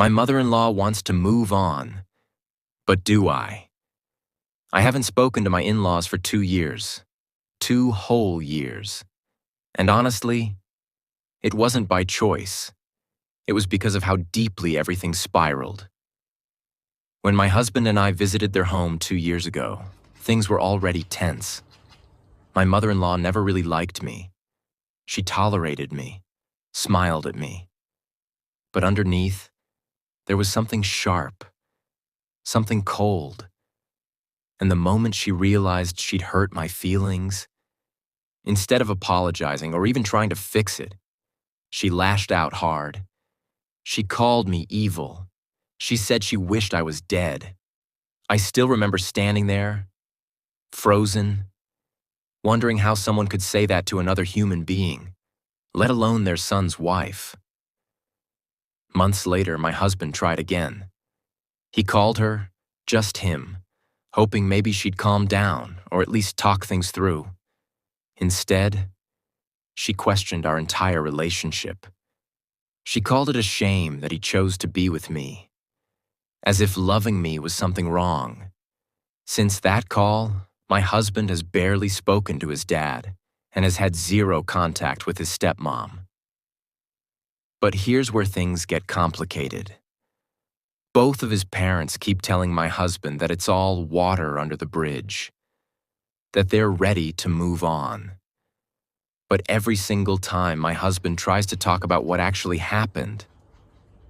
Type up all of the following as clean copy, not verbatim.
My mother-in-law wants to move on, but do I? I haven't spoken to my in-laws for 2 years. 2 whole years. And honestly, it wasn't by choice. It was because of how deeply everything spiraled. When my husband and I visited their home 2 years ago, things were already tense. My mother-in-law never really liked me. She tolerated me, smiled at me. But underneath, there was something sharp, something cold. And the moment she realized she'd hurt my feelings, instead of apologizing or even trying to fix it, she lashed out hard. She called me evil. She said she wished I was dead. I still remember standing there, frozen, wondering how someone could say that to another human being, let alone their son's wife. Months later, my husband tried again. He called her, just him, hoping maybe she'd calm down or at least talk things through. Instead, she questioned our entire relationship. She called it a shame that he chose to be with me, as if loving me was something wrong. Since that call, my husband has barely spoken to his dad and has had 0 contact with his stepmom. But here's where things get complicated. Both of his parents keep telling my husband that it's all water under the bridge, that they're ready to move on. But every single time my husband tries to talk about what actually happened,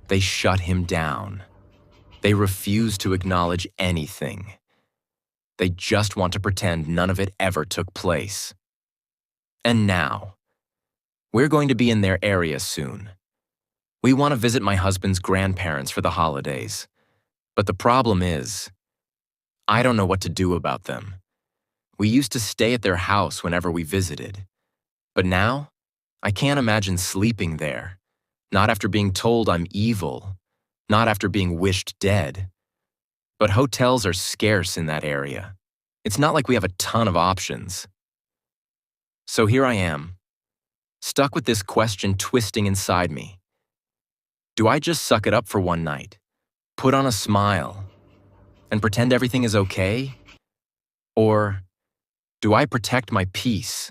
they shut him down. They refuse to acknowledge anything. They just want to pretend none of it ever took place. And now, we're going to be in their area soon. We want to visit my husband's grandparents for the holidays. But the problem is, I don't know what to do about them. We used to stay at their house whenever we visited. But now, I can't imagine sleeping there. Not after being told I'm evil. Not after being wished dead. But hotels are scarce in that area. It's not like we have a ton of options. So here I am, stuck with this question twisting inside me. Do I just suck it up for one night, put on a smile, and pretend everything is okay? Or do I protect my peace,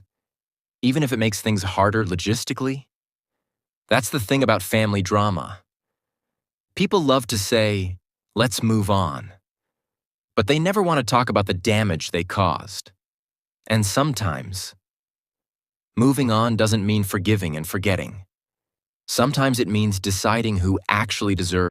even if it makes things harder logistically? That's the thing about family drama. People love to say, let's move on. But they never want to talk about the damage they caused. And sometimes, moving on doesn't mean forgiving and forgetting. Sometimes it means deciding who actually deserves